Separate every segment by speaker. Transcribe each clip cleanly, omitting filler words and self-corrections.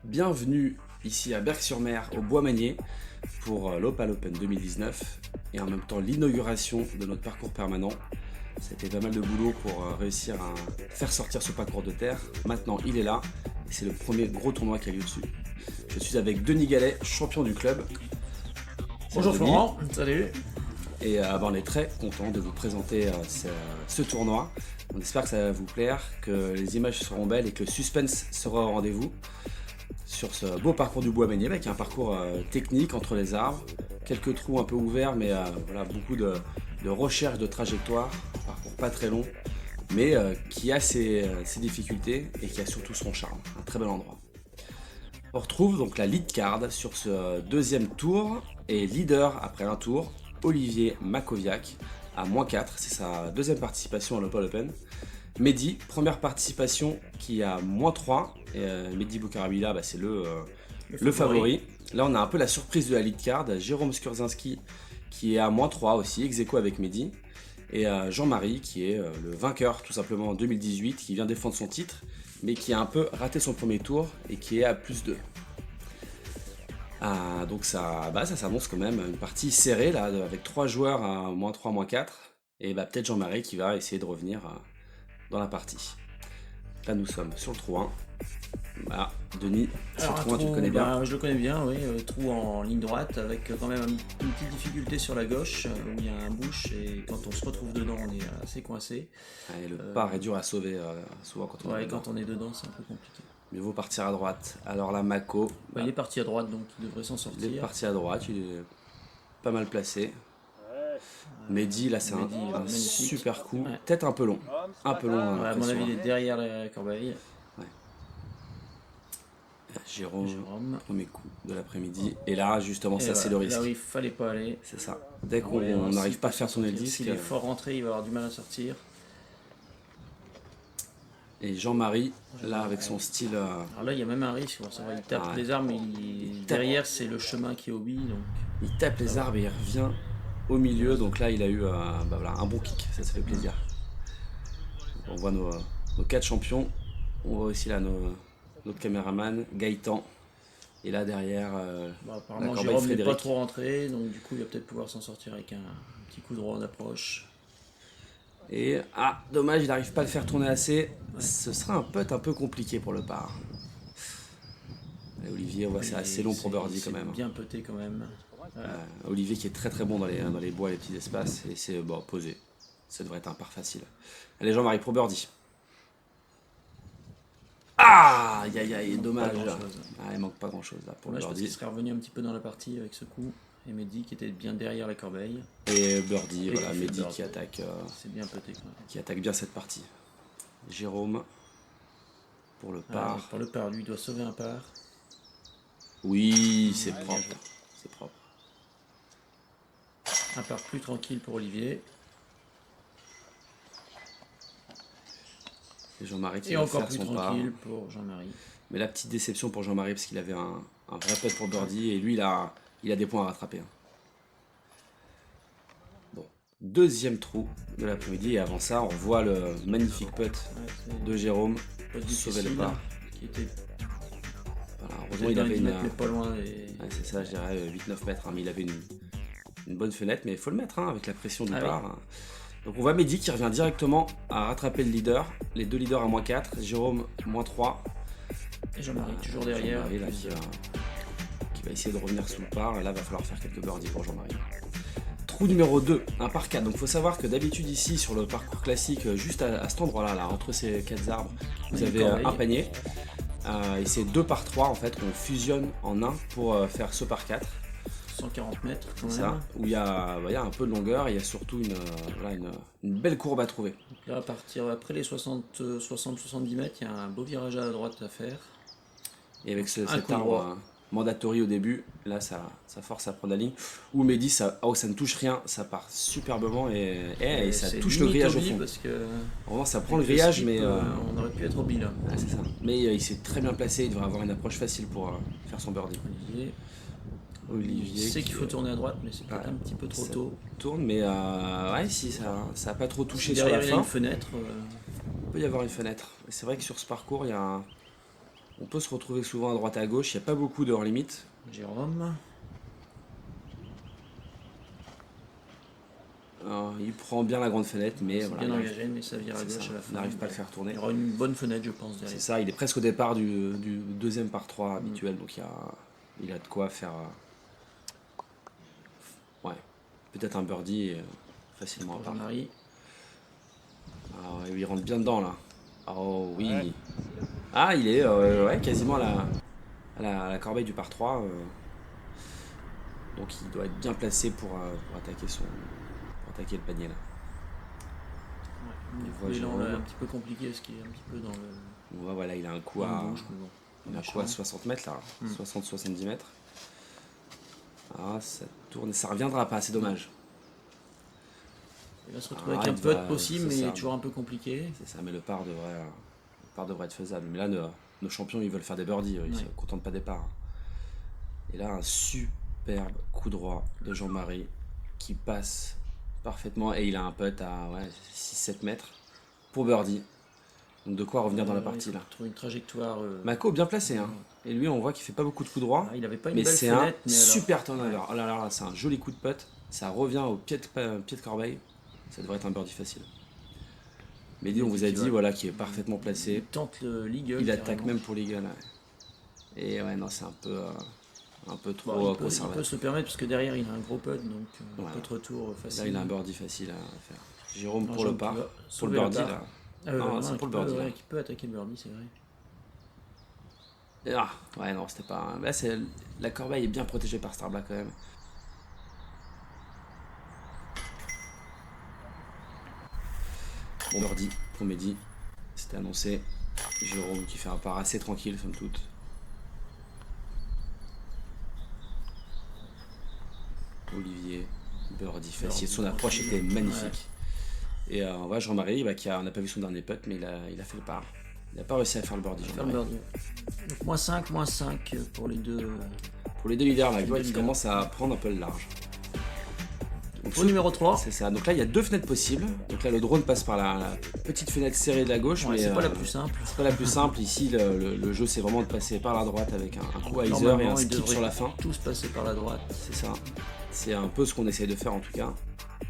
Speaker 1: Bienvenue ici à Berck-sur-Mer au Bois-Magné pour l'Opal Open 2019 et en même temps l'inauguration de notre parcours permanent. C'était pas mal de boulot pour réussir à faire sortir ce parcours de terre. Maintenant il est là et c'est le premier gros tournoi qui a lieu dessus. Je suis avec Denis Gallet, champion du club.
Speaker 2: Bonjour
Speaker 1: Denis.
Speaker 2: Florent, salut.
Speaker 1: Et on est très content de vous présenter ce tournoi. On espère que ça va vous plaire, que les images seront belles et que le suspense sera au rendez-vous sur ce beau parcours du Bois-Magné, avec un parcours technique entre les arbres, quelques trous un peu ouverts, mais voilà, beaucoup de recherche de trajectoire, un parcours pas très long, mais qui a ses difficultés et qui a surtout son charme, un très bel endroit. On retrouve donc la lead card sur ce deuxième tour, et leader après un tour, Olivier Makoviak à -4, c'est sa deuxième participation à l'Opal Open. Mehdi, première participation qui a -3, et Mehdi Boukarabila, c'est le favori. Là on a un peu la surprise de la lead card, Jérôme Skurzinski qui est à -3 aussi, ex-aequo avec Mehdi, et Jean-Marie qui est le vainqueur tout simplement en 2018, qui vient défendre son titre, mais qui a un peu raté son premier tour et qui est à +2. Donc ça s'annonce quand même une partie serrée là, avec 3 joueurs à -3, -4, et peut-être Jean-Marie qui va essayer de revenir dans la partie. Là nous sommes sur le trou 1. Voilà, Denis, ce trou 1 tu le connais bien.
Speaker 2: Je le connais bien, oui, trou en ligne droite avec quand même une petite difficulté sur la gauche où il y a un bush et quand on se retrouve dedans on est assez coincé.
Speaker 1: Et le par est dur à sauver souvent quand on est dedans.
Speaker 2: Quand on est dedans c'est un peu compliqué.
Speaker 1: Mieux vaut partir à droite. Alors là Mako,
Speaker 2: il est parti à droite donc il devrait s'en sortir.
Speaker 1: Il est parti à droite, il est pas mal placé. Mehdi, là c'est un super coup, ouais. Peut-être un peu long. Un peu long.
Speaker 2: À mon avis il est derrière la corbeille.
Speaker 1: Ouais. Jérôme, premier coup de l'après-midi. Et là justement ça c'est le risque.
Speaker 2: Là où il fallait pas aller.
Speaker 1: C'est ça. Dès qu'on n'arrive pas à faire tourner le disque.
Speaker 2: S'il est fort rentré, il va avoir du mal à sortir.
Speaker 1: Et Jean-Marie, là avec son style...
Speaker 2: Alors là il y a même un risque, il tape les arbres, derrière c'est le chemin qui est obéi. Donc...
Speaker 1: Il tape les arbres et il revient au milieu, donc là il a eu un bon kick, ça fait plaisir. On voit nos 4 champions, on voit aussi là notre caméraman Gaëtan, et là derrière
Speaker 2: apparemment Jérôme n'est pas trop rentré, donc du coup il va peut-être pouvoir s'en sortir avec un petit coup droit d'approche.
Speaker 1: Et dommage, il n'arrive pas à le faire tourner assez. Ouais. Ce sera un putt un peu compliqué pour le par. Et Olivier, c'est assez long pour birdie quand même.
Speaker 2: Bien putté quand même.
Speaker 1: Olivier qui est très très bon dans les bois et les petits espaces, et c'est posé. Ça devrait être un par facile. Allez Jean-Marie pour birdie. Aïe, dommage. Il manque pas grand chose là pour le birdie.
Speaker 2: Je pense qu'il serait revenu un petit peu dans la partie avec ce coup. Et Mehdi qui était bien derrière la corbeille.
Speaker 1: Et birdie, voilà, Mehdi qui attaque.
Speaker 2: C'est bien pété.
Speaker 1: Qui attaque bien cette partie. Jérôme pour le par.
Speaker 2: Pour le par, lui il doit sauver un par.
Speaker 1: Oui, c'est propre. C'est propre.
Speaker 2: Un par plus tranquille pour Olivier.
Speaker 1: Et Jean-Marie qui
Speaker 2: va
Speaker 1: va
Speaker 2: encore
Speaker 1: faire
Speaker 2: plus
Speaker 1: son
Speaker 2: tranquille
Speaker 1: par.
Speaker 2: pour Jean-Marie.
Speaker 1: Mais la petite déception pour Jean-Marie parce qu'il avait un vrai putt pour birdie et lui il a des points à rattraper. Bon, deuxième trou de l'après-midi et avant ça on voit le magnifique putt de Jérôme sauver le par.
Speaker 2: Qui était
Speaker 1: heureusement il avait
Speaker 2: pas loin
Speaker 1: c'est ça, je dirais 8-9 mètres, mais il avait une bonne fenêtre, mais il faut le mettre avec la pression du par. Oui. Donc on voit Mehdi qui revient directement à rattraper le leader, les deux leaders à -4, Jérôme -3.
Speaker 2: Et Jean-Marie toujours derrière.
Speaker 1: Jean-Marie là, qui va essayer de revenir sous le par, et là il va falloir faire quelques birdies pour Jean-Marie. Trou numéro 2, un par 4. Donc il faut savoir que d'habitude ici sur le parcours classique, juste à cet endroit là, entre ces 4 arbres, vous avez un panier. Et c'est 2 par 3 en fait qu'on fusionne en un pour faire ce par 4.
Speaker 2: 140 mètres,
Speaker 1: c'est ça, où il y a un peu de longueur, et il y a surtout une belle courbe à trouver.
Speaker 2: Donc là, à partir après les 60-70 mètres, il y a un beau virage à droite à faire.
Speaker 1: Et avec cet arbre mandatory au début, là ça force à prendre la ligne. Où Mehdi, ça ne touche rien, ça part superbement et ça touche le grillage au fond.
Speaker 2: Parce que
Speaker 1: vraiment, ça prend le grillage, mais
Speaker 2: on aurait pu être au bilan.
Speaker 1: C'est ça. Mais il s'est très bien placé, il devrait avoir une approche facile pour faire son birdie. Olivier
Speaker 2: il sait qu'il faut tourner à droite, mais c'est peut-être un petit peu trop tôt.
Speaker 1: Tourne, mais si ça n'a pas trop touché
Speaker 2: sur la fin. Il y a
Speaker 1: une
Speaker 2: fenêtre.
Speaker 1: Il peut y avoir une fenêtre. C'est vrai que sur ce parcours, On peut se retrouver souvent à droite à gauche, il n'y a pas beaucoup de hors-limite.
Speaker 2: Jérôme.
Speaker 1: Alors, il prend bien la grande fenêtre, mais
Speaker 2: C'est
Speaker 1: voilà,
Speaker 2: bien engagé, mais ça vire à
Speaker 1: c'est
Speaker 2: gauche
Speaker 1: ça,
Speaker 2: à la
Speaker 1: il
Speaker 2: fin.
Speaker 1: n'arrive pas à le faire tourner.
Speaker 2: Il y aura une bonne fenêtre, je pense,
Speaker 1: C'est
Speaker 2: derrière.
Speaker 1: ça, il est presque au départ du deuxième par 3 habituel, donc il a de quoi faire ouais, peut-être un birdie facilement à
Speaker 2: Pour
Speaker 1: part.
Speaker 2: Jean-Marie.
Speaker 1: Ah ouais, il rentre bien dedans là. Oh oui. Ah, il est ouais, quasiment à la corbeille du par 3. Donc il doit être bien placé pour attaquer le panier là.
Speaker 2: Ouais.
Speaker 1: voit
Speaker 2: Le
Speaker 1: Jérôme.
Speaker 2: là, un petit peu compliqué, parce qu'il est un petit peu dans le.
Speaker 1: On voit, voilà, il a un coup
Speaker 2: dans le
Speaker 1: à,
Speaker 2: bouche, mais bon.
Speaker 1: il a un coup à 60 mètres là. 60-70 mètres. Ah, ça tourne, ça reviendra pas, c'est dommage.
Speaker 2: Il va se retrouver
Speaker 1: Ah,
Speaker 2: avec un
Speaker 1: il
Speaker 2: putt
Speaker 1: va-
Speaker 2: possible,
Speaker 1: c'est
Speaker 2: mais
Speaker 1: ça.
Speaker 2: toujours un peu compliqué.
Speaker 1: C'est ça, mais le par devrait être faisable. Mais là, nos champions, ils veulent faire des birdies, ils
Speaker 2: Ouais.
Speaker 1: se contentent pas des parts. Et là, un superbe coup droit de Jean-Marie qui passe parfaitement. Et il a un putt à 6-7 mètres pour birdie. Donc de quoi revenir dans la partie
Speaker 2: il
Speaker 1: là.
Speaker 2: faut trouver une trajectoire.
Speaker 1: Mako bien placé, hein. Et lui, on voit qu'il fait pas beaucoup de coups droits.
Speaker 2: Ah, il avait pas une
Speaker 1: Mais
Speaker 2: belle
Speaker 1: c'est un
Speaker 2: fenêtre, mais alors-
Speaker 1: super turnover. Oh là là, c'est un joli coup de putt. Ça revient au pied de corbeille. Ça devrait être un birdie facile. Mehdi, on vous a dit voilà, qu'il est parfaitement placé.
Speaker 2: Il tente le legal.
Speaker 1: Il attaque
Speaker 2: carrément.
Speaker 1: même pour l'eagle. Et ouais, non, c'est un peu trop
Speaker 2: Bon, il peut
Speaker 1: conservateur.
Speaker 2: se le permettre parce que derrière il a un gros putt, donc
Speaker 1: Ouais.
Speaker 2: putt retour facile.
Speaker 1: Là, il a un birdie facile à faire. Jérôme
Speaker 2: Non,
Speaker 1: pour le
Speaker 2: Jean
Speaker 1: par.
Speaker 2: qui va
Speaker 1: Pour le
Speaker 2: sauver
Speaker 1: birdie,
Speaker 2: le par.
Speaker 1: là.
Speaker 2: Non,
Speaker 1: c'est pour le
Speaker 2: qui peut-
Speaker 1: birdie, là.
Speaker 2: qui peut attaquer le birdie, c'est vrai.
Speaker 1: Ah, ouais, non, c'était pas. Là, la corbeille est bien protégée par Starblack quand même. Bon, birdie pour Mehdi. C'était annoncé. Jérôme qui fait un par assez tranquille, somme toute. Olivier, birdie facile. Son approche était magnifique. Et on voit Jean-Marie, on n'a pas vu son dernier putt, mais il a fait le par. Il n'a pas réussi à faire le birdie.
Speaker 2: Faire le
Speaker 1: Jean-Marie.
Speaker 2: birdie. Donc -5 pour les deux.
Speaker 1: Pour les deux leaders, là,
Speaker 2: Les
Speaker 1: qui voit
Speaker 2: deux
Speaker 1: qu'ils
Speaker 2: leaders.
Speaker 1: commencent à prendre un peu le large. Donc,
Speaker 2: Au numéro 3.
Speaker 1: c'est ça. Donc là, il y a deux fenêtres possibles. Donc là, le drone passe par la petite fenêtre serrée de la gauche.
Speaker 2: Ouais,
Speaker 1: mais
Speaker 2: c'est pas la plus simple.
Speaker 1: C'est pas la plus simple. Ici, le jeu, c'est vraiment de passer par la droite avec un coup à hyzer et
Speaker 2: Normalement,
Speaker 1: un
Speaker 2: ils
Speaker 1: skip
Speaker 2: devraient
Speaker 1: sur la fin.
Speaker 2: tous passer par la droite.
Speaker 1: C'est ça. C'est un peu ce qu'on essaye de faire en tout cas.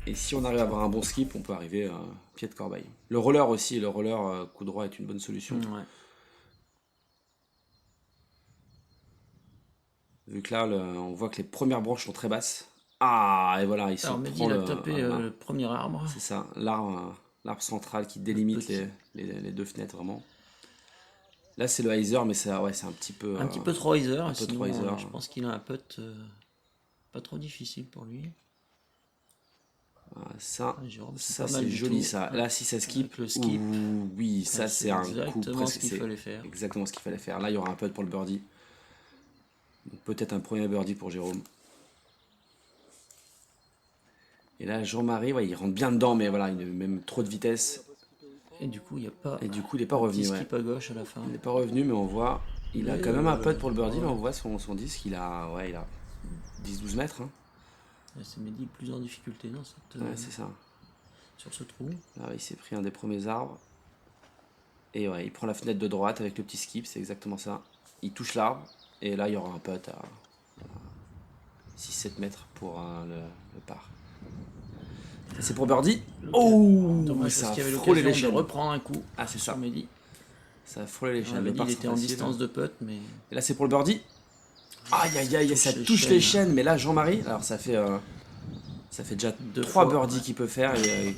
Speaker 1: Et si on arrive à avoir un bon skip, on peut arriver pied de corbeille. Le roller aussi, coup droit est une bonne solution.
Speaker 2: Ouais.
Speaker 1: Vu que là, on voit que les premières branches sont très basses. Ah, et voilà, il se
Speaker 2: Alors Mehdi
Speaker 1: prend
Speaker 2: il a tapé
Speaker 1: un-
Speaker 2: le premier arbre.
Speaker 1: C'est ça, l'arbre central qui délimite
Speaker 2: petit.
Speaker 1: les deux fenêtres vraiment. Là, c'est le hyzer, mais c'est un petit peu.
Speaker 2: Un petit peu trop hyzer.
Speaker 1: un peu
Speaker 2: Sinon,
Speaker 1: trop hyzer.
Speaker 2: je pense qu'il a un putt pas trop difficile pour lui.
Speaker 1: Ça,
Speaker 2: Jérôme,
Speaker 1: ça
Speaker 2: pas mal
Speaker 1: c'est
Speaker 2: du
Speaker 1: joli
Speaker 2: tout.
Speaker 1: ça. Là, si ça skip,
Speaker 2: Avec le skip.
Speaker 1: oui, ça c'est un coup
Speaker 2: exactement
Speaker 1: presque.
Speaker 2: ce qu'il
Speaker 1: c'est
Speaker 2: fallait faire.
Speaker 1: Exactement ce qu'il fallait faire. Là, il y aura un putt pour le birdie. Donc, peut-être un premier birdie pour Jérôme. Et là, Jean-Marie, ouais, il rentre bien dedans, mais voilà, il a même trop de vitesse.
Speaker 2: Et du coup, il n'y a pas.
Speaker 1: Et du coup, il n'est pas
Speaker 2: un
Speaker 1: revenu.
Speaker 2: petit
Speaker 1: Ouais.
Speaker 2: skip à gauche à la fin.
Speaker 1: Il n'est pas revenu, mais on voit, il a
Speaker 2: Mais,
Speaker 1: quand même un putt pour le birdie.
Speaker 2: ouais.
Speaker 1: Là, on voit son disque, il a 10-12 mètres. Hein.
Speaker 2: C'est Mehdi plus en difficulté, non
Speaker 1: Ouais, c'est ça.
Speaker 2: sur ce trou.
Speaker 1: Là, il s'est pris un des premiers arbres. Et ouais, il prend la fenêtre de droite avec le petit skip, c'est exactement ça. Il touche l'arbre, et là, il y aura un putt à 6-7 mètres pour le par. C'est pour birdie. Oh,
Speaker 2: Dommage
Speaker 1: ça
Speaker 2: parce qu'il y avait
Speaker 1: a frôlé les
Speaker 2: l'occasion de
Speaker 1: chaînes.
Speaker 2: reprendre un coup.
Speaker 1: Ah, c'est
Speaker 2: sur
Speaker 1: ça.
Speaker 2: Mehdi.
Speaker 1: Ça a frôlé les chaînes. Le
Speaker 2: Mehdi,
Speaker 1: par,
Speaker 2: il
Speaker 1: c'est
Speaker 2: était en
Speaker 1: facile.
Speaker 2: distance de putt, mais
Speaker 1: Et là, c'est pour le birdie. Aïe, aïe, aïe, ça
Speaker 2: les
Speaker 1: touche les
Speaker 2: chaînes.
Speaker 1: chaînes. Mais là, Jean-Marie, alors ça fait déjà
Speaker 2: Deux
Speaker 1: 3
Speaker 2: fois,
Speaker 1: birdies
Speaker 2: ouais.
Speaker 1: qu'il peut faire et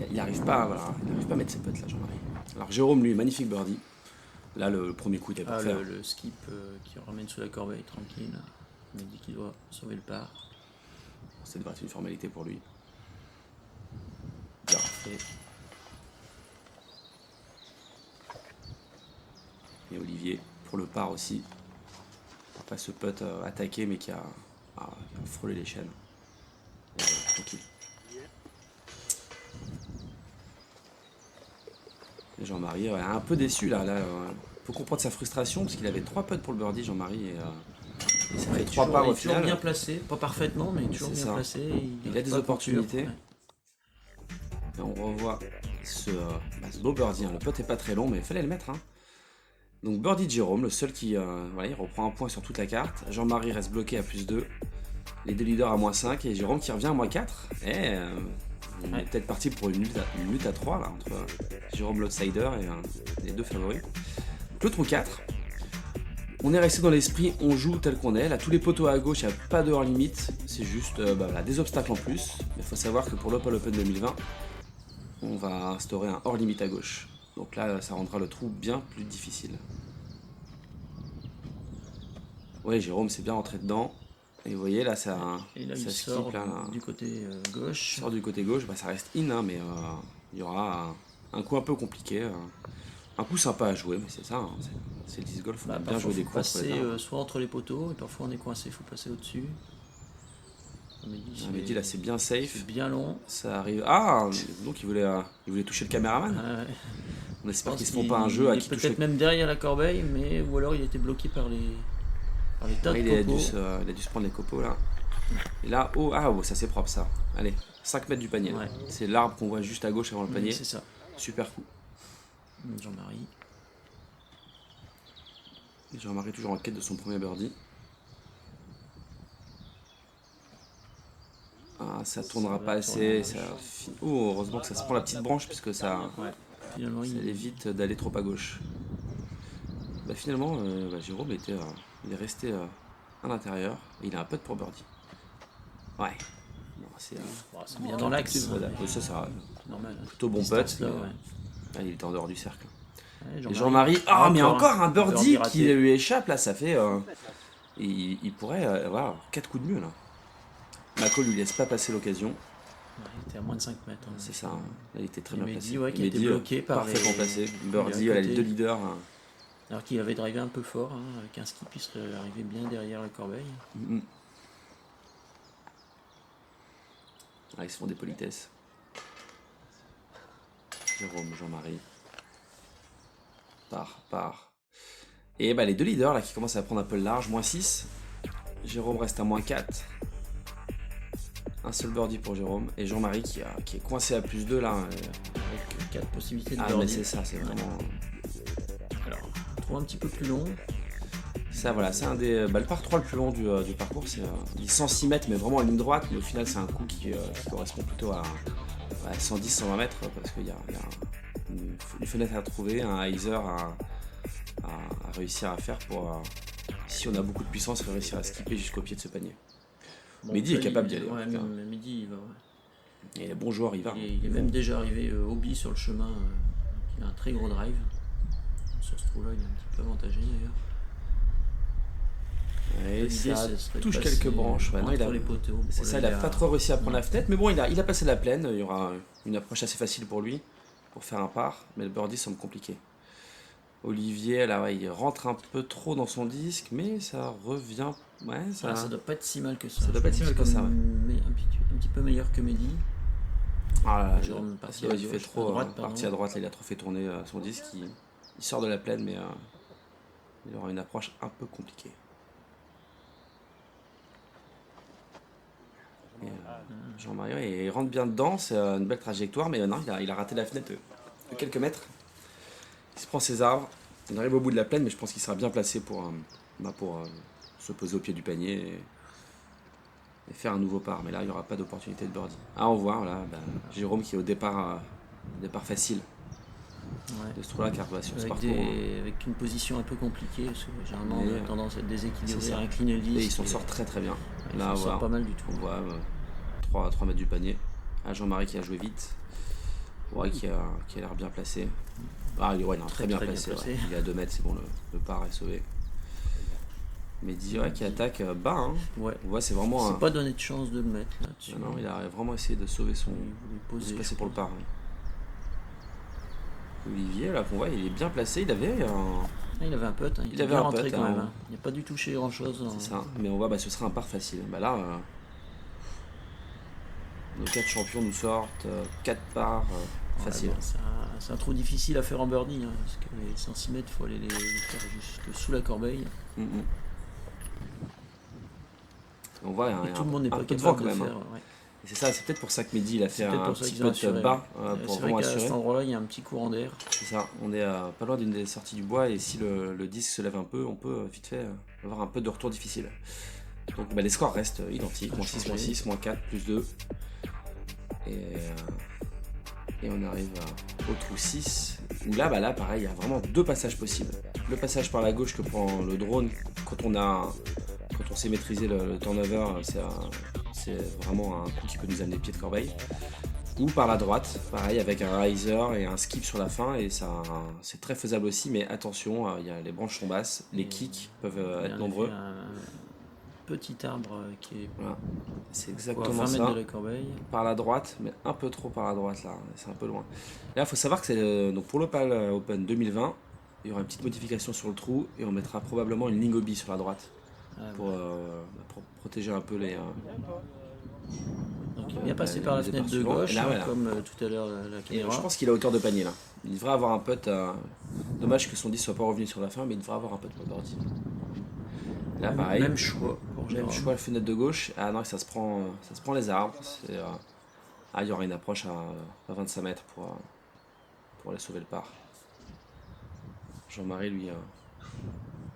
Speaker 1: il n'arrive pas, voilà, il arrive pas à mettre ses putts là, Jean-Marie. Alors Jérôme, lui, magnifique birdie. Là, le premier coup, il était pour faire.
Speaker 2: le skip qui ramène sous la corbeille tranquille. Mehdi qui doit sauver le par.
Speaker 1: Ça devrait être une formalité pour lui. Bien fait. Et Olivier pour le par aussi. Pas ce putt attaqué mais qui a frôlé les chaînes. Et voilà, tranquille. Et Jean-Marie un peu déçu là. Faut comprendre sa frustration parce qu'il avait 3 putts pour le birdie Jean-Marie et ça fait 3 par
Speaker 2: Il
Speaker 1: au
Speaker 2: est toujours
Speaker 1: final.
Speaker 2: bien placé, pas parfaitement, mais toujours
Speaker 1: C'est
Speaker 2: bien
Speaker 1: ça.
Speaker 2: placé.
Speaker 1: Il a
Speaker 2: arrive
Speaker 1: des
Speaker 2: pas à
Speaker 1: opportunités.
Speaker 2: conclure.
Speaker 1: Et on revoit ce beau birdie. Hein. Le putt est pas très long, mais il fallait le mettre. Hein. Donc birdie de Jérôme, le seul qui voilà, il reprend un point sur toute la carte. Jean-Marie reste bloqué à +2. Les deux leaders à -5 et Jérôme qui revient à -4. Et on est peut-être parti pour une lutte à 3 là, entre Jérôme l'outsider et les deux favoris. Donc, le trou 4. On est resté dans l'esprit, on joue tel qu'on est. Là, tous les poteaux à gauche, il n'y a pas de hors limite. C'est juste voilà, des obstacles en plus. Mais il faut savoir que pour l'Opal Open 2020, on va instaurer un hors limite à gauche. Donc là, ça rendra le trou bien plus difficile. Ouais, Jérôme s'est bien rentré dedans. Et vous voyez, là, ça
Speaker 2: il
Speaker 1: skip,
Speaker 2: sort
Speaker 1: là.
Speaker 2: du côté gauche.
Speaker 1: Il sort du côté gauche, bah, ça reste in, hein, mais il y aura un coup un peu compliqué. Un coup sympa à jouer, mais c'est ça, hein, c'est le disc golf, faut bien jouer des coups.
Speaker 2: Passer soit entre les poteaux, et parfois on est coincé, il faut passer au-dessus.
Speaker 1: Mehdi, là, c'est bien safe.
Speaker 2: C'est bien long.
Speaker 1: Ça arrive. Ah, donc il voulait toucher le caméraman.
Speaker 2: Ouais.
Speaker 1: On espère qu'ils ne se font pas un jeu à qui touche.
Speaker 2: Peut-être même derrière la corbeille, mais ou alors il a été bloqué par les tas de copeaux.
Speaker 1: Il a dû se prendre les copeaux là. Et là, oh, ça c'est propre ça. Allez, 5 mètres du panier.
Speaker 2: Ouais.
Speaker 1: C'est l'arbre qu'on voit juste à gauche avant le panier.
Speaker 2: C'est ça.
Speaker 1: Super coup.
Speaker 2: Jean-Marie.
Speaker 1: Jean-Marie toujours en quête de son premier birdie. Ah, ça tournera pas assez. Oh, heureusement que ça se prend la petite branche puisque ça évite d'aller trop à gauche. Bah, finalement, Jérôme il est resté à l'intérieur et il a un putt pour birdie. Ouais. Bon, c'est
Speaker 2: bien dans l'axe.
Speaker 1: Ça
Speaker 2: normal.
Speaker 1: Plutôt bon putt. Il était en dehors du cercle.
Speaker 2: Ouais,
Speaker 1: Jean-Marie. Ah, mais encore un birdie qui lui échappe là. Ça fait. Il pourrait avoir 4 coups de mieux là. Mako lui laisse pas passer l'occasion.
Speaker 2: Ouais, il était à moins de 5 mètres. Hein.
Speaker 1: C'est ça, il était très bien placé.
Speaker 2: Qui a été bloqué par
Speaker 1: parfaitement placé. Birdie, les deux leaders.
Speaker 2: Alors qu'il avait drivé un peu fort, hein, avec un skip, il serait arrivé bien derrière la corbeille.
Speaker 1: Ils se font des politesses. Jérôme, Jean-Marie. Part. Et les deux leaders là qui commencent à prendre un peu le large, -6. Jérôme reste à -4. Un seul birdie pour Jérôme. Et Jean-Marie qui est coincé à +2 là.
Speaker 2: Avec 4 possibilités de birdie.
Speaker 1: Ah mais c'est ça, c'est vraiment...
Speaker 2: Alors, un trou un petit peu plus long.
Speaker 1: Ça voilà, c'est un des... le par 3 le plus long du parcours. C'est 106 mètres mais vraiment en ligne droite. Mais au final c'est un coup qui correspond plutôt à 110-120 mètres. Parce qu'il y a une fenêtre à trouver, un hyzer à réussir à faire pour... si on a beaucoup de puissance, réussir à skipper jusqu'au pied de ce panier. Bon, Mehdi est capable d'y aller.
Speaker 2: Ouais, Mehdi, il va.
Speaker 1: Et les bons joueurs, il va.
Speaker 2: Il est même déjà arrivé au bi sur le chemin. Il a un très gros drive. Sur ce trou-là, il est un petit peu avantagé d'ailleurs.
Speaker 1: Et ça touche quelques branches. Ouais, non, c'est ça, il a pas trop réussi à prendre la fenêtre. Mais bon, il a passé la plaine. Il y aura une approche assez facile pour lui, pour faire un par. Mais le birdie semble compliqué. Olivier, là, il rentre un peu trop dans son disque, mais ça revient. Ouais,
Speaker 2: ça doit pas être si mal que ça.
Speaker 1: Ça doit pas être si mal que ça, ouais.
Speaker 2: Un petit peu meilleur que Mehdi.
Speaker 1: Ah là, il fait trop parti à droite, là, il a trop fait tourner son disque. Il sort de la plaine, mais il aura une approche un peu compliquée. Jean-Marie, il rentre bien dedans, c'est une belle trajectoire, mais non, il a raté la fenêtre de quelques mètres. Il se prend ses arbres, il arrive au bout de la plaine, mais je pense qu'il sera bien placé pour se poser au pied du panier et faire un nouveau par. Mais là, il n'y aura pas d'opportunité de birdie. Ah, on voit, là, Jérôme qui est au départ facile de ce trou-là, car sur ce parcours.
Speaker 2: Avec une position un peu compliquée, parce que généralement on a tendance à être déséquilibré, à incliner le disque.
Speaker 1: Et il s'en sort très très bien.
Speaker 2: Ouais, là, il s'en sort pas mal du tout.
Speaker 1: On voit 3 mètres du panier. Jean-Marie qui a joué vite. Ouais, qui a l'air bien placé. Ah, très bien placé. Ouais. Il est à 2 mètres, c'est bon, le par est sauvé. Mehdi qui attaque bas. Hein.
Speaker 2: Ouais.
Speaker 1: On voit, c'est vraiment.
Speaker 2: C'est pas donné de chance de le mettre là-dessus.
Speaker 1: Non, il a vraiment essayé de sauver son. De se passer pour le par. Oui. Olivier, là, qu'on voit, il est bien placé. Il avait
Speaker 2: un putt. Il avait bien rentré quand même. Il n'a pas dû toucher grand-chose.
Speaker 1: C'est ça. Mais on voit, ce sera un par facile. Là, nos 4 champions nous sortent 4 pars faciles.
Speaker 2: C'est un trou difficile à faire en birdie, hein, parce que les 106 mètres, il faut aller les faire jusque sous la corbeille.
Speaker 1: On voit,
Speaker 2: tout le monde n'est pas capable de le faire. Ouais.
Speaker 1: Et c'est ça, c'est peut-être pour ça que Mehdi il a fait
Speaker 2: C'est peut-être
Speaker 1: un
Speaker 2: pour ça
Speaker 1: petit
Speaker 2: qu'ils ont
Speaker 1: putt
Speaker 2: assuré.
Speaker 1: bas pour
Speaker 2: C'est
Speaker 1: vraiment
Speaker 2: vrai qu'à
Speaker 1: assurer.
Speaker 2: cet endroit-là, il y a un petit courant d'air.
Speaker 1: C'est ça, on est pas loin d'une des sorties du bois et si le disque se lève un peu, on peut vite fait avoir un peu de retour difficile. Donc les scores restent identiques,
Speaker 2: Ça a
Speaker 1: moins 6,
Speaker 2: changé.
Speaker 1: moins 6, moins 4, plus 2. Et on arrive au trou 6, où là pareil, il y a vraiment deux passages possibles. Le passage par la gauche que prend le drone quand on sait maîtriser le turnover, c'est vraiment un coup qui peut nous amener pied de corbeille. Ou par la droite, pareil, avec un riser et un skip sur la fin, et ça, c'est très faisable aussi, mais attention, il y a les branches sont basses, les kicks peuvent
Speaker 2: Il y a
Speaker 1: être
Speaker 2: en
Speaker 1: nombreux.
Speaker 2: effet un petit arbre qui est
Speaker 1: Voilà, c'est
Speaker 2: à
Speaker 1: exactement
Speaker 2: 20 mètres
Speaker 1: ça.
Speaker 2: de la corbeille.
Speaker 1: Par la droite, mais un peu trop par la droite là, c'est un peu loin. Là, il faut savoir que c'est donc pour l'Opal Open 2020, il y aura une petite modification sur le trou et on mettra probablement une ligne obi sur la droite pour protéger un peu les.
Speaker 2: Donc il est bien passé par la
Speaker 1: les
Speaker 2: fenêtre de
Speaker 1: départs
Speaker 2: gauche,
Speaker 1: suivants. Et là, voilà.
Speaker 2: comme tout à l'heure la
Speaker 1: Et
Speaker 2: caméra.
Speaker 1: je pense qu'il a hauteur de panier là. Il devrait avoir un putt. Dommage que son 10 soit pas revenu sur la fin, mais il devrait avoir un putt pour le birdie. Là, pareil.
Speaker 2: Même choix pour
Speaker 1: Même
Speaker 2: Jérôme.
Speaker 1: choix, la fenêtre de gauche. Ah non, ça se prend les arbres. Il y aura une approche à 25 mètres pour aller sauver le par. Jean-Marie, lui,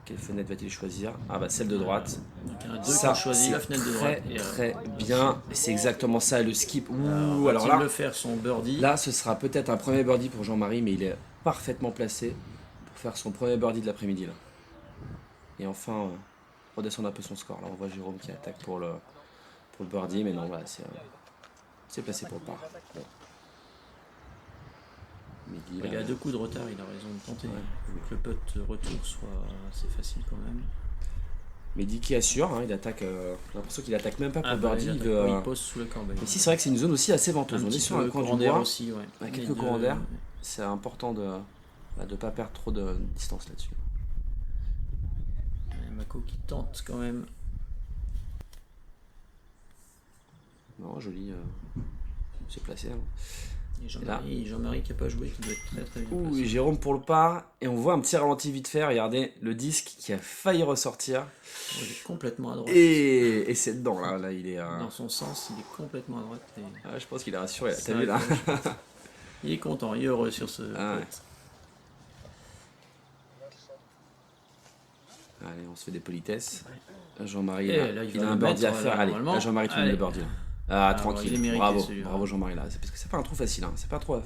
Speaker 1: quelle fenêtre va-t-il choisir? Ah bah celle de droite.
Speaker 2: Donc il y en a deux qui
Speaker 1: Ça,
Speaker 2: ont choisi
Speaker 1: c'est
Speaker 2: la fenêtre de
Speaker 1: très
Speaker 2: droite.
Speaker 1: très bien. C'est exactement ça, le skip. Ouh, alors
Speaker 2: il
Speaker 1: là,
Speaker 2: le faire son birdie.
Speaker 1: là, ce sera peut-être un premier birdie pour Jean-Marie, mais il est parfaitement placé pour faire son premier birdie de l'après-midi là. Et enfin, redescendre un peu son score. Là, on voit Jérôme qui attaque pour le birdie, mais non, voilà, c'est placé pour le par. Bon. Mehdi,
Speaker 2: Il
Speaker 1: là,
Speaker 2: a 2 coups de retard, il a raison de tenter.
Speaker 1: Ouais.
Speaker 2: Il faut que le putt retour soit assez facile quand même.
Speaker 1: Mehdi qui assure, hein, il attaque. J'ai l'impression qu'il attaque même pas pour le
Speaker 2: bah,
Speaker 1: birdie.
Speaker 2: il
Speaker 1: Il
Speaker 2: attaque
Speaker 1: veut,
Speaker 2: pas, il pose sous le corbeille.
Speaker 1: Mais si, c'est vrai que c'est une zone aussi assez venteuse.
Speaker 2: Un
Speaker 1: On est
Speaker 2: petit
Speaker 1: sur
Speaker 2: peu
Speaker 1: un coin
Speaker 2: courant
Speaker 1: du
Speaker 2: d'air
Speaker 1: bois.
Speaker 2: aussi, ouais.
Speaker 1: Avec
Speaker 2: Les
Speaker 1: quelques
Speaker 2: deux-
Speaker 1: courants d'air. C'est important de ne pas perdre trop de distance là-dessus.
Speaker 2: Mako qui tente quand même.
Speaker 1: Non, joli. C'est placé. Hein.
Speaker 2: Et Jean-Marie qui n'a pas joué, qui doit être très très bien
Speaker 1: Ouh,
Speaker 2: placé.
Speaker 1: et Jérôme pour le par. Et on voit un petit ralenti vite fait. Regardez le disque qui a failli ressortir.
Speaker 2: Il est complètement à droite.
Speaker 1: Et c'est dedans là. Là, il est.
Speaker 2: Dans son sens, il est complètement à droite. Et
Speaker 1: Je pense qu'il a rassuré. Là.
Speaker 2: ça
Speaker 1: T'as vu là?
Speaker 2: accroche. Il est content, il est heureux sur ce
Speaker 1: Ah ouais.
Speaker 2: putt.
Speaker 1: Allez, on se fait des politesses. Jean-Marie,
Speaker 2: Et là, il
Speaker 1: il
Speaker 2: va
Speaker 1: a un
Speaker 2: le
Speaker 1: birdie à
Speaker 2: mettre,
Speaker 1: faire.
Speaker 2: là,
Speaker 1: Allez,
Speaker 2: normalement.
Speaker 1: là, Jean-Marie, tu mets
Speaker 2: Allez.
Speaker 1: le birdie là. Ah,
Speaker 2: il est
Speaker 1: tranquille.
Speaker 2: mérité,
Speaker 1: Bravo,
Speaker 2: celui-là.
Speaker 1: bravo Jean-Marie là. C'est parce que c'est pas un trou facile. Hein. C'est pas trop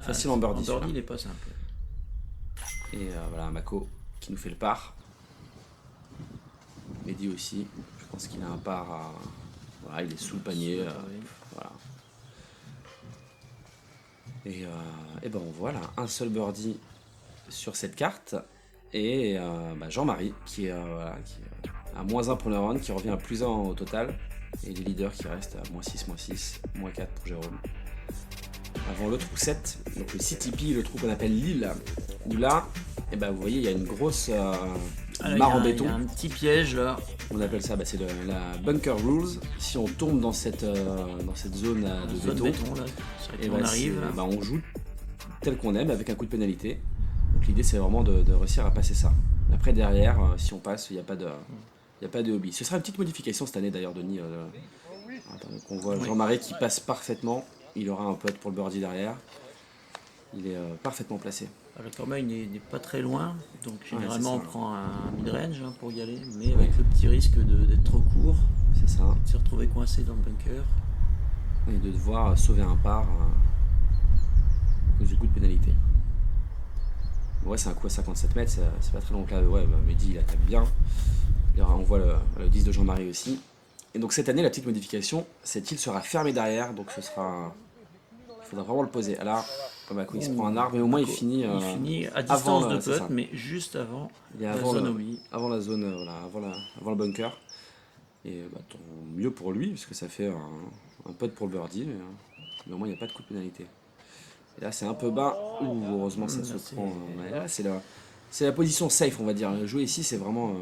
Speaker 1: facile en birdie.
Speaker 2: En
Speaker 1: celui-là.
Speaker 2: birdie, il est pas simple.
Speaker 1: Et voilà, Mako qui nous fait le par. Mehdi aussi. Je pense qu'il a un par à. Voilà, il est sous le panier. Voilà. Et ben on voit là un seul birdie sur cette carte. Et Jean-Marie qui est à -1 pour le run, qui revient à +1 au total. Et les leaders qui restent à -6, -6, -4 pour Jérôme. Avant le trou 7, donc le CTP, le trou qu'on appelle l'île, où là, vous voyez, il y a une grosse
Speaker 2: Là,
Speaker 1: mare en
Speaker 2: il y
Speaker 1: béton.
Speaker 2: a un petit piège là.
Speaker 1: On appelle ça, c'est la bunker rules. Si on tombe dans cette zone de
Speaker 2: Zone
Speaker 1: béton,
Speaker 2: béton là. C'est vrai
Speaker 1: et
Speaker 2: qu'on arrive.
Speaker 1: on joue tel qu'on aime avec un coup de pénalité. Donc l'idée c'est vraiment de réussir à passer ça. Après derrière, si on passe, il n'y a pas de hobby. Ce sera une petite modification cette année d'ailleurs, Denis. Donc on voit Jean-Marie qui passe parfaitement. Il aura un putt pour le birdie derrière. Il est parfaitement placé.
Speaker 2: Le corbeil n'est pas très loin, donc généralement
Speaker 1: c'est
Speaker 2: on
Speaker 1: ça.
Speaker 2: prend un mid-range pour y aller, mais avec le petit risque d'être trop court,
Speaker 1: C'est ça.
Speaker 2: de se retrouver coincé dans le bunker.
Speaker 1: Et de devoir sauver un par à cause du coup de pénalité. Ouais, c'est un coup à 57 mètres, c'est pas très long. Là, Mehdi il attaque bien. On voit le 10 de Jean-Marie aussi. Et donc cette année, la petite modification, cette île sera fermée derrière, donc il faudra vraiment le poser. Alors, il se prend un arbre, mais au moins il finit
Speaker 2: à distance de
Speaker 1: c'est ça.
Speaker 2: putt, mais juste avant
Speaker 1: Il est
Speaker 2: la
Speaker 1: avant
Speaker 2: zone
Speaker 1: le-
Speaker 2: oubli.
Speaker 1: avant la zone, avant le bunker. Et tant mieux pour lui, parce que ça fait un putt pour le birdie, mais au moins il n'y a pas de coup de pénalité. Et là c'est un peu bas, heureusement ça se
Speaker 2: Là,
Speaker 1: prend. Mais là c'est la position safe, on va dire. Jouer ici c'est vraiment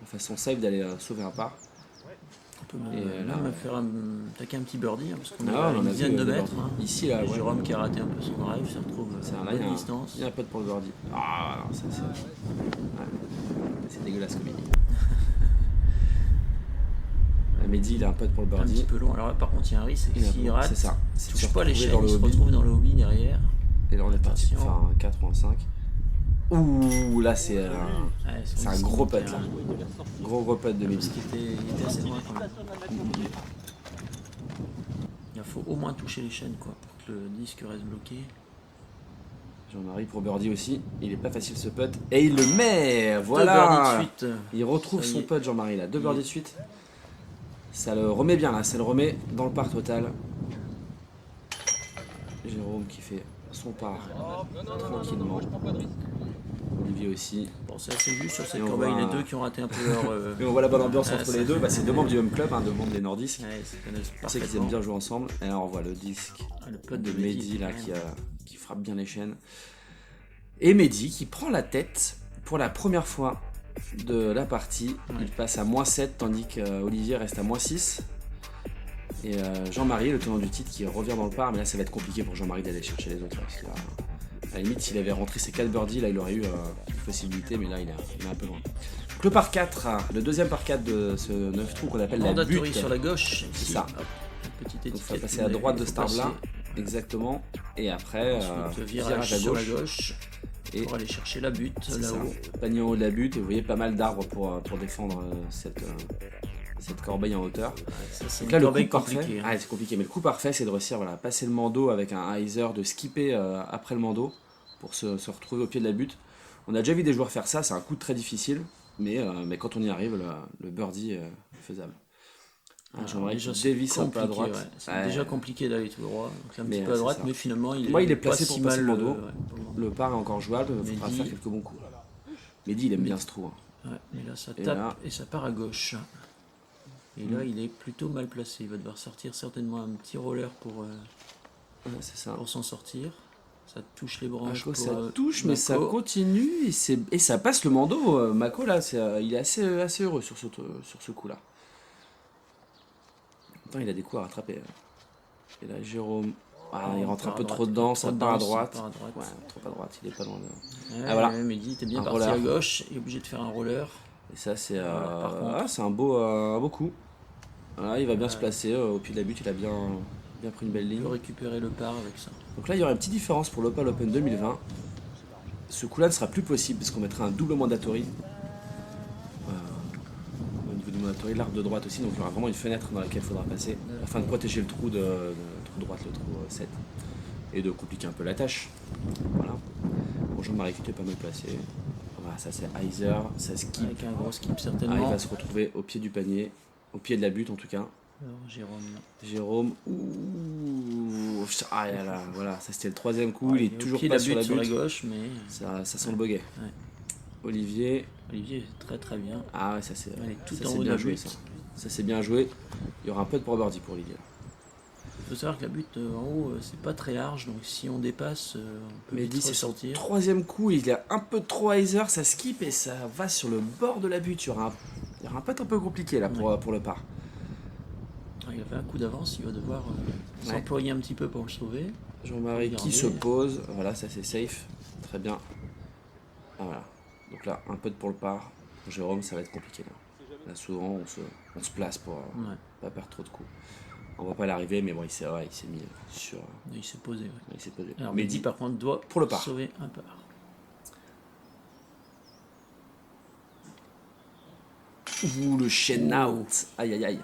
Speaker 1: la façon safe d'aller sauver un par.
Speaker 2: On peut
Speaker 1: Et
Speaker 2: même
Speaker 1: là,
Speaker 2: attaquer un petit birdie, parce qu'on est
Speaker 1: Ah,
Speaker 2: à
Speaker 1: on en
Speaker 2: une
Speaker 1: a
Speaker 2: dizaine
Speaker 1: vu,
Speaker 2: de
Speaker 1: des
Speaker 2: mètres.
Speaker 1: birdies. Ici, là,
Speaker 2: Et
Speaker 1: ouais.
Speaker 2: Jérôme qui a raté un peu son drive se retrouve
Speaker 1: C'est
Speaker 2: à
Speaker 1: là, il y a
Speaker 2: bonne
Speaker 1: un-
Speaker 2: distance.
Speaker 1: il y a un putt pour le birdie. Ah non, ça c'est. Ouais. C'est dégueulasse comme il dit. Mais Mehdi, il a un putt pour le
Speaker 2: Un petit
Speaker 1: birdie.
Speaker 2: peu long. Alors là, par contre, il y a un risque, c'est que s'il rate,
Speaker 1: C'est ça.
Speaker 2: il
Speaker 1: Si
Speaker 2: touche
Speaker 1: tu
Speaker 2: pas les chaînes,
Speaker 1: dans le
Speaker 2: il se
Speaker 1: hobby,
Speaker 2: retrouve dans le hobby derrière.
Speaker 1: et là on est parti pour faire
Speaker 2: Attention.
Speaker 1: un 4 ou un 5. Ouh, là c'est
Speaker 2: Ouais,
Speaker 1: c'est un
Speaker 2: risque,
Speaker 1: gros
Speaker 2: il était
Speaker 1: putt là.
Speaker 2: un-
Speaker 1: Gros putt de
Speaker 2: Parce
Speaker 1: Mehdi.
Speaker 2: qu'il était assez loin quand même. Il faut au moins toucher les chaînes quoi, pour que le disque reste bloqué.
Speaker 1: Jean-Marie pour birdie aussi. Il est pas facile ce putt. Et il le met.
Speaker 2: Deux
Speaker 1: Voilà.
Speaker 2: birdies de suite.
Speaker 1: Il retrouve
Speaker 2: Ça y
Speaker 1: son
Speaker 2: est.
Speaker 1: putt Jean-Marie là. 2 birdies de suite. Ça le remet bien là. Ça le remet dans le par total. Jérôme qui fait son par tranquillement. Olivier aussi.
Speaker 2: Bon, c'est assez juste sur cette
Speaker 1: Et on
Speaker 2: corbeille,
Speaker 1: voit
Speaker 2: les deux qui ont raté un peu leur.
Speaker 1: Et on voit la bonne ambiance
Speaker 2: Ah,
Speaker 1: entre
Speaker 2: ça
Speaker 1: les deux.
Speaker 2: fait-
Speaker 1: Bah, c'est deux membres du home club, deux membres des nordistes.
Speaker 2: Ouais, ils se connaissent
Speaker 1: On sait qu'ils aiment
Speaker 2: parfaitement.
Speaker 1: bien jouer ensemble. Et là on voit le disque
Speaker 2: Ah, le putt
Speaker 1: de
Speaker 2: de
Speaker 1: Mehdi là
Speaker 2: quand même.
Speaker 1: qui frappe bien les chaînes. Et Mehdi qui prend la tête pour la première fois de la partie.
Speaker 2: Ouais.
Speaker 1: Il passe à -7 tandis qu'Olivier reste à -6. Et Jean-Marie, le tenant du titre, qui revient dans le par, mais là ça va être compliqué pour Jean-Marie d'aller chercher les autres. Là, parce que là, à la limite, s'il avait rentré ses 4 birdies, là il aurait eu une possibilité, mais là il est un peu loin. Donc, le par 4, le deuxième par 4 de ce 9 trous qu'on appelle la
Speaker 2: Mandatory
Speaker 1: butte.
Speaker 2: sur la gauche.
Speaker 1: C'est
Speaker 2: ici.
Speaker 1: ça.
Speaker 2: Hop, une petite
Speaker 1: Donc il faut
Speaker 2: étiquette
Speaker 1: passer
Speaker 2: qui
Speaker 1: à
Speaker 2: met-
Speaker 1: droite
Speaker 2: il
Speaker 1: de
Speaker 2: faut
Speaker 1: cet arbre-là.
Speaker 2: passer.
Speaker 1: Exactement. Et après,
Speaker 2: Ensuite,
Speaker 1: virage à
Speaker 2: sur
Speaker 1: gauche.
Speaker 2: la gauche
Speaker 1: Et
Speaker 2: pour aller chercher la butte
Speaker 1: c'est ça,
Speaker 2: là-haut.
Speaker 1: panier en haut de la butte. Et vous voyez pas mal d'arbres pour défendre cette corbeille en hauteur.
Speaker 2: Ça, c'est
Speaker 1: Donc
Speaker 2: une
Speaker 1: là, le coup
Speaker 2: corbeille
Speaker 1: parfait,
Speaker 2: compliquée, hein.
Speaker 1: c'est compliqué, mais le coup parfait, c'est de réussir, voilà, passer le mando avec un hyzer, de skipper après le mando pour se retrouver au pied de la butte. On a déjà vu des joueurs faire ça, c'est un coup très difficile, mais quand on y arrive, le birdie est faisable.
Speaker 2: Alors,
Speaker 1: Jean-Marie
Speaker 2: déjà,
Speaker 1: qui
Speaker 2: c'est
Speaker 1: dévisse un peu à
Speaker 2: compliqué,
Speaker 1: droite.
Speaker 2: ouais. C'est
Speaker 1: Ouais.
Speaker 2: déjà compliqué d'aller tout droit. Donc là, un
Speaker 1: Mais,
Speaker 2: petit peu à
Speaker 1: c'est
Speaker 2: droite,
Speaker 1: ça.
Speaker 2: mais finalement,
Speaker 1: Moi, il est
Speaker 2: pas
Speaker 1: placé
Speaker 2: si
Speaker 1: pour passer
Speaker 2: mal.
Speaker 1: le mando.
Speaker 2: Ouais, pour le moment.
Speaker 1: Le par est encore jouable, il faudra
Speaker 2: Mehdi.
Speaker 1: faire quelques bons coups. Mehdi, il aime bien ce trou. Hein.
Speaker 2: Ouais, mais là, ça
Speaker 1: Et
Speaker 2: tape
Speaker 1: là-
Speaker 2: et ça part à gauche. Et là, il est plutôt mal placé. Il va devoir sortir certainement un petit roller pour
Speaker 1: C'est ça.
Speaker 2: s'en sortir. Ça touche les
Speaker 1: Ah,
Speaker 2: branches.
Speaker 1: je trouve que
Speaker 2: pour,
Speaker 1: ça touche, mais ça
Speaker 2: Mako.
Speaker 1: continue et ça passe le mando. Mako, là, il est assez heureux sur ce coup-là. Attends, il a des coups à rattraper. Et là, Jérôme, il rentre un
Speaker 2: part
Speaker 1: peu
Speaker 2: à
Speaker 1: trop
Speaker 2: droite.
Speaker 1: dedans,
Speaker 2: Trop
Speaker 1: ça part à
Speaker 2: dedans,
Speaker 1: droite.
Speaker 2: ça part à droite.
Speaker 1: Ouais, trop à droite, il est pas loin de...
Speaker 2: Ouais,
Speaker 1: Ah, voilà.
Speaker 2: ouais, Mehdi, t'es bien
Speaker 1: Un
Speaker 2: parti
Speaker 1: roller.
Speaker 2: à gauche. Il est obligé de faire un roller.
Speaker 1: Et ça, c'est
Speaker 2: Par contre.
Speaker 1: c'est un beau coup. Voilà, il va bien se placer au pied de la butte, il a bien pris une belle
Speaker 2: Il
Speaker 1: ligne.
Speaker 2: peut récupérer le par avec ça.
Speaker 1: Donc là, il y aura une petite différence pour l'Opal Open 2020. Ce coup-là ne sera plus possible parce qu'on mettra un double mandatory. Au niveau du mandatory, l'arc de droite aussi, donc il y aura vraiment une fenêtre dans laquelle il faudra passer afin de protéger le trou de trou droite, le trou 7, et de compliquer un peu la tâche. Voilà. Bon, Jean-Marie qui était pas mal placé. Voilà, ça c'est hyzer, ça skip.
Speaker 2: Avec un gros skip
Speaker 1: Ah, il
Speaker 2: certainement.
Speaker 1: va se retrouver au pied du panier, au pied de la butte en tout cas.
Speaker 2: Alors, Jérôme.
Speaker 1: Jérôme, ouh, ah là là, voilà, ça c'était le troisième coup, il est
Speaker 2: au
Speaker 1: toujours
Speaker 2: pied de
Speaker 1: pas
Speaker 2: la
Speaker 1: sur la
Speaker 2: butte sur la
Speaker 1: butte,
Speaker 2: gauche, mais
Speaker 1: ça sent le bogey.
Speaker 2: Ouais.
Speaker 1: Olivier,
Speaker 2: Olivier est très très bien.
Speaker 1: ah ouais, ça c'est
Speaker 2: Elle est tout
Speaker 1: ça,
Speaker 2: en
Speaker 1: c'est
Speaker 2: haut de
Speaker 1: bien
Speaker 2: la
Speaker 1: joué
Speaker 2: butte.
Speaker 1: ça. Ça c'est bien joué, il y aura un peu de pour birdie pour Olivier.
Speaker 2: Il faut savoir que la butte en haut, c'est pas très large, donc si on dépasse, on peut
Speaker 1: Mais
Speaker 2: vite
Speaker 1: dit c'est son
Speaker 2: ressortir.
Speaker 1: troisième coup, il a un peu trop hyzer, ça skip et ça va sur le bord de la butte, il y aura un putt un peu compliqué là pour le par.
Speaker 2: Ah, il a fait un coup d'avance, il va devoir
Speaker 1: Ouais.
Speaker 2: s'employer un petit peu pour le sauver.
Speaker 1: Jean-Marie qui
Speaker 2: Regardez.
Speaker 1: se pose, voilà, ça c'est safe, très bien. Ah, voilà, donc là, un putt pour le par. Pour Jérôme, ça va être compliqué là. Là, souvent, on se place pour
Speaker 2: Ouais.
Speaker 1: pas perdre trop de coups. On va pas l'arriver, mais bon, il s'est mis sur.
Speaker 2: Il s'est posé. Ouais.
Speaker 1: Il s'est posé.
Speaker 2: Alors
Speaker 1: Mais
Speaker 2: Mehdi
Speaker 1: dit
Speaker 2: par contre doit
Speaker 1: pour le par.
Speaker 2: sauver un par.
Speaker 1: Ouh, le chain out. Aïe aïe aïe.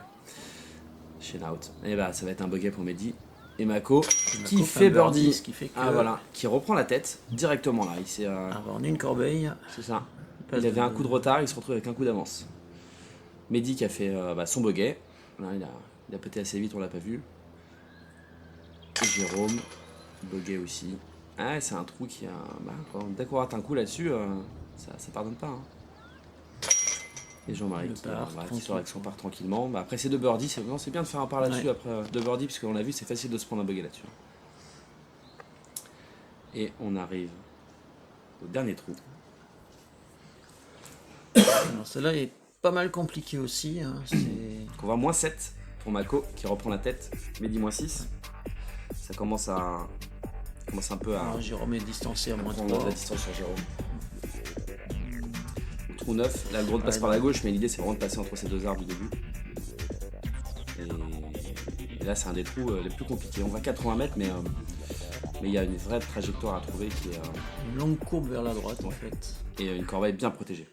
Speaker 1: Chain out. Et bah, ça va être un bogey pour Mehdi. Et Mako, qui
Speaker 2: Mako
Speaker 1: fait
Speaker 2: un
Speaker 1: birdie.
Speaker 2: ce qui fait que
Speaker 1: Ah voilà, qui reprend la tête directement là. Il s'est,
Speaker 2: avoir une corbeille.
Speaker 1: c'est ça.
Speaker 2: passe
Speaker 1: Il avait
Speaker 2: de-
Speaker 1: un coup de retard, il se retrouve avec un coup d'avance. Mehdi qui a fait son bogey. Là, il a pété assez vite, on l'a pas vu. Et Jérôme, bogey aussi. Ah, c'est un trou qui a. Dès qu'on rate un coup là-dessus, ça pardonne pas. Hein. Et Jean-Marie
Speaker 2: Le
Speaker 1: qui,
Speaker 2: par,
Speaker 1: qui sort avec son
Speaker 2: tranquille.
Speaker 1: par tranquillement. Après ces deux birdies, c'est bien de faire un par là-dessus
Speaker 2: Ouais.
Speaker 1: après deux birdies, puisque on l'a vu, c'est facile de se prendre un bogey là-dessus. Et on arrive au dernier trou.
Speaker 2: Alors celle-là est pas mal compliquée aussi. Hein. C'est
Speaker 1: Donc on va moins 7 pour Mako qui reprend la tête. Mehdi moins 6. Ça commence un peu à
Speaker 2: Alors, Jérôme est distancé à moins
Speaker 1: prendre
Speaker 2: 3.
Speaker 1: la distance sur Jérôme. Trou 9, là le drone passe
Speaker 2: Ouais,
Speaker 1: par la
Speaker 2: non.
Speaker 1: gauche, mais l'idée c'est vraiment de passer entre ces deux arbres du début. Et là, c'est un des trous les plus compliqués. On va 80 mètres, mais il y a une vraie trajectoire à trouver qui est
Speaker 2: Une longue courbe vers la droite en fait.
Speaker 1: et une corbeille bien protégée.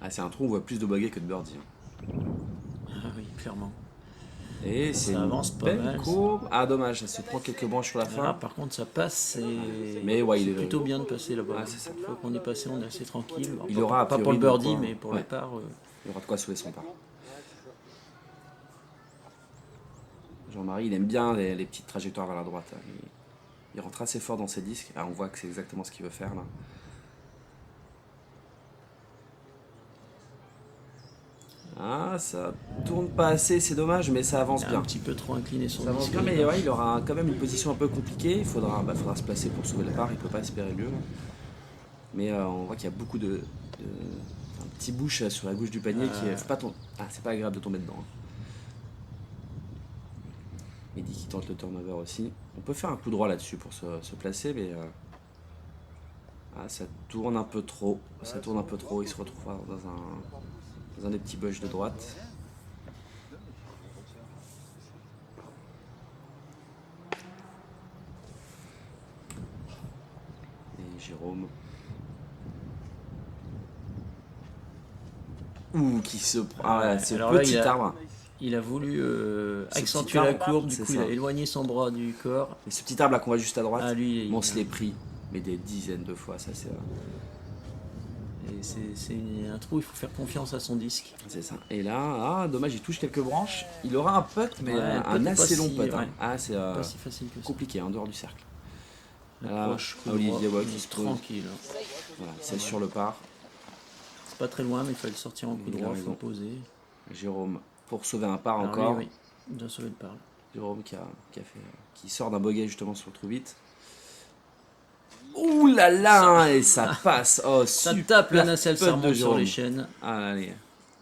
Speaker 1: Ah, c'est un trou où on voit plus de bogey que de birdie.
Speaker 2: Ah oui, clairement.
Speaker 1: Et
Speaker 2: Ça
Speaker 1: c'est une
Speaker 2: avance pas
Speaker 1: belle
Speaker 2: mal.
Speaker 1: courbe. Ah, dommage, ça se prend quelques branches sur la
Speaker 2: Là,
Speaker 1: fin.
Speaker 2: par contre, ça passe.
Speaker 1: Mais ouais, il
Speaker 2: c'est
Speaker 1: est
Speaker 2: plutôt bien de passer là-bas.
Speaker 1: Ouais, c'est ça.
Speaker 2: Une fois qu'on est passé, on est assez tranquille. Bon,
Speaker 1: Il
Speaker 2: pas,
Speaker 1: aura a
Speaker 2: pas pour
Speaker 1: priori
Speaker 2: le birdie,
Speaker 1: de quoi-
Speaker 2: mais pour
Speaker 1: ouais.
Speaker 2: les parts.
Speaker 1: Il y aura de quoi sauver son part. Jean-Marie, il aime bien les petites trajectoires vers la droite. Il rentre assez fort dans ses disques. Ah, on voit que c'est exactement ce qu'il veut faire là. Ah, ça tourne pas assez, c'est dommage, mais ça avance
Speaker 2: Il est
Speaker 1: bien.
Speaker 2: un petit peu trop incliné son
Speaker 1: Ça avance
Speaker 2: disque.
Speaker 1: bien, mais ouais, il aura quand même une position un peu compliquée. Il faudra se placer pour sauver la part. Il peut pas espérer mieux. Là. Mais on voit qu'il y a beaucoup un petit bouche sur la gauche du panier qui est. Faut pas tomber. Ah, c'est pas agréable de tomber dedans. Hein. Mehdi qui tente le turnover aussi. On peut faire un coup droit là-dessus pour se placer, mais ah, ça tourne un peu trop. Ça tourne un peu trop. Il se retrouve dans un des petits bush de droite. Et Jérôme. Ouh, qui se prend. Ah ouais, ce
Speaker 2: Alors là,
Speaker 1: petit arbre.
Speaker 2: Il a voulu
Speaker 1: Ce
Speaker 2: accentuer
Speaker 1: petit
Speaker 2: la
Speaker 1: arbre,
Speaker 2: courbe, du
Speaker 1: c'est
Speaker 2: coup il
Speaker 1: ça.
Speaker 2: a éloigné son bras du corps.
Speaker 1: Et ce petit arbre là qu'on voit juste à droite,
Speaker 2: Ah, lui,
Speaker 1: on se l'est pris, mais des dizaines de fois. Ça, c'est.
Speaker 2: Et c'est un trou, il faut faire confiance à son disque.
Speaker 1: C'est ça. Et là, ah, dommage, il touche quelques branches. Il aura un putt, mais
Speaker 2: Ouais,
Speaker 1: un
Speaker 2: putt est
Speaker 1: assez
Speaker 2: pas
Speaker 1: long
Speaker 2: si-
Speaker 1: putt. Hein.
Speaker 2: ouais.
Speaker 1: Ah, c'est
Speaker 2: Pas si facile que ça.
Speaker 1: compliqué, en dehors du cercle.
Speaker 2: L'approche, coup
Speaker 1: Olivier
Speaker 2: droit,
Speaker 1: Watt,
Speaker 2: il
Speaker 1: il
Speaker 2: est
Speaker 1: se pose.
Speaker 2: tranquille. Hein.
Speaker 1: Voilà, c'est sur le par.
Speaker 2: C'est pas très loin, mais il fallait le sortir en coup
Speaker 1: Il a
Speaker 2: droit, il
Speaker 1: raison.
Speaker 2: faut poser.
Speaker 1: Jérôme, pour sauver un par
Speaker 2: Alors
Speaker 1: encore.
Speaker 2: lui, oui, il doit sauver le par. Là.
Speaker 1: Jérôme qui sort d'un bogey justement sur le trou vite. Ouh là là, et ça passe. Oh,
Speaker 2: Ça
Speaker 1: super
Speaker 2: tape la nacelle,
Speaker 1: putt
Speaker 2: ça
Speaker 1: de
Speaker 2: remonte sur
Speaker 1: Jérôme.
Speaker 2: les chaînes.
Speaker 1: Ah, allez.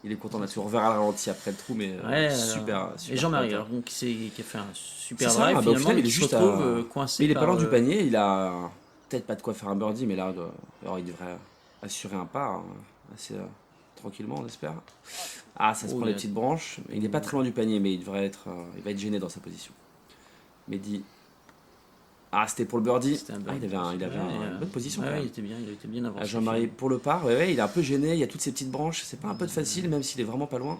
Speaker 1: Il est content là-dessus. On reverra le ralenti après le trou, mais
Speaker 2: Ouais,
Speaker 1: super,
Speaker 2: alors.
Speaker 1: super.
Speaker 2: Et Jean-Marie,
Speaker 1: putt, hein.
Speaker 2: alors, donc, qui a fait un super
Speaker 1: C'est ça,
Speaker 2: drive
Speaker 1: bah, au
Speaker 2: finalement,
Speaker 1: final,
Speaker 2: mais
Speaker 1: il est
Speaker 2: qui se
Speaker 1: juste
Speaker 2: retrouve
Speaker 1: à-
Speaker 2: coincé
Speaker 1: Il est pas loin
Speaker 2: par,
Speaker 1: du panier, il a peut-être pas de quoi faire un birdie, mais là, alors, il devrait assurer un par assez tranquillement, on espère. Ah, ça se
Speaker 2: Oh,
Speaker 1: prend
Speaker 2: il
Speaker 1: les
Speaker 2: a-
Speaker 1: petites branches. Il n'est pas très loin du panier, mais il va être gêné dans sa position. Mehdi. Ah, c'était pour le birdie.
Speaker 2: C'était un
Speaker 1: Ah, il avait une bonne position.
Speaker 2: Ouais,
Speaker 1: quand même.
Speaker 2: il était bien avancé.
Speaker 1: Ah, Jean-Marie pour le par, ouais, il est un peu gêné, il y a toutes ces petites branches, c'est pas un peu de facile, même s'il est vraiment pas loin.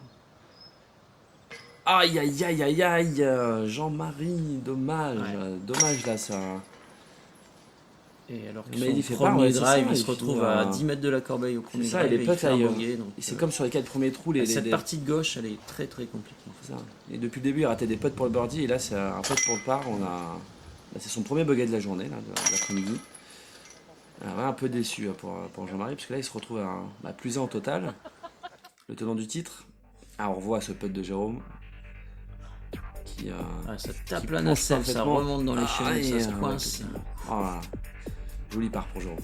Speaker 1: Aïe aïe aïe aïe aïe, Jean-Marie, dommage,
Speaker 2: Ouais.
Speaker 1: dommage là ça.
Speaker 2: Et alors que
Speaker 1: Mais
Speaker 2: son
Speaker 1: il fait
Speaker 2: premier
Speaker 1: pas, ouais, c'est
Speaker 2: drive,
Speaker 1: ça,
Speaker 2: il se
Speaker 1: et puis,
Speaker 2: retrouve à 10 mètres de la corbeille au premier
Speaker 1: ça,
Speaker 2: drive
Speaker 1: et les
Speaker 2: il
Speaker 1: putts
Speaker 2: fait un
Speaker 1: aillent,
Speaker 2: bogey, donc,
Speaker 1: Et c'est comme sur les 4 premiers trous,
Speaker 2: cette partie de gauche, elle est très très compliquée.
Speaker 1: c'est ça. Et depuis le début, il ratait des putts pour le birdie, et là c'est un putt pour le par. Là, c'est son premier bogey de la journée, là, de l'après-midi. Un peu déçu pour Jean-Marie, parce que là il se retrouve à plus 1 en total, le tenant du titre. Ah, on revoit ce putt de Jérôme. Qui,
Speaker 2: Ah, ça tape
Speaker 1: qui
Speaker 2: la
Speaker 1: plonge
Speaker 2: nacelle, ça
Speaker 1: parfaitement.
Speaker 2: remonte dans les chaînes,
Speaker 1: et,
Speaker 2: ça se coince.
Speaker 1: Oh là là. Joli part pour Jérôme.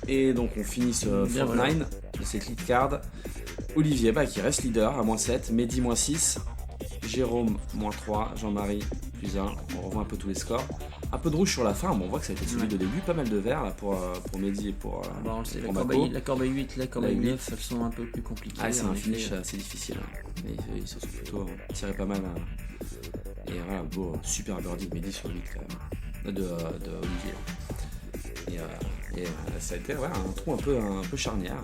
Speaker 1: Et donc on finit ce
Speaker 2: Bien,
Speaker 1: front
Speaker 2: voilà.
Speaker 1: 9 de cette lead card. Olivier qui reste leader à -7, Mehdi -6, Jérôme -3, Jean-Marie +1. On revoit un peu tous les scores. Un peu de rouge sur la fin, mais on voit que ça a été solide au début, pas mal de vert là, pour Mehdi et pour
Speaker 2: Bon, on le sait,
Speaker 1: pour
Speaker 2: la
Speaker 1: Mako.
Speaker 2: corbeille 8, la corbeille
Speaker 1: La 8.
Speaker 2: 9, elles sont un peu plus compliquées.
Speaker 1: Ah, c'est
Speaker 2: en
Speaker 1: un
Speaker 2: effet.
Speaker 1: finish assez difficile. Hein. Mais ils se sont plutôt tirés pas mal. Et voilà, beau, super birdie de Mehdi sur 8 quand même. De Olivier. Et ça a été un trou un peu charnière.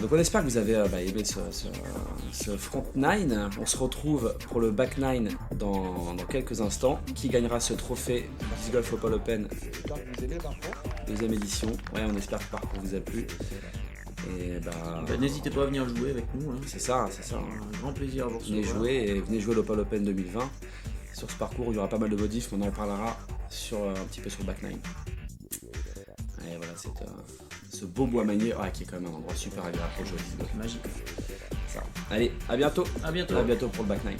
Speaker 1: Donc on espère que vous avez aimé ce front 9. On se retrouve pour le back 9 dans quelques instants. Qui gagnera ce trophée Disc Golf Opal Open deuxième édition. Ouais, on espère que le parcours vous a plu. Et
Speaker 2: N'hésitez pas à venir jouer avec nous. Hein.
Speaker 1: c'est ça.
Speaker 2: Un grand plaisir à vous
Speaker 1: Venez
Speaker 2: recevoir.
Speaker 1: jouer et venez jouer l'Opal Open 2020. Sur ce parcours, il y aura pas mal de modifs, mais on en parlera un petit peu sur le back 9. Et voilà, c'est ce beau bois manier qui est quand même un endroit super agréable pour jouer au disc golf.
Speaker 2: Magique.
Speaker 1: Ça. Allez, à bientôt.
Speaker 2: À bientôt.
Speaker 1: À bientôt pour le back 9.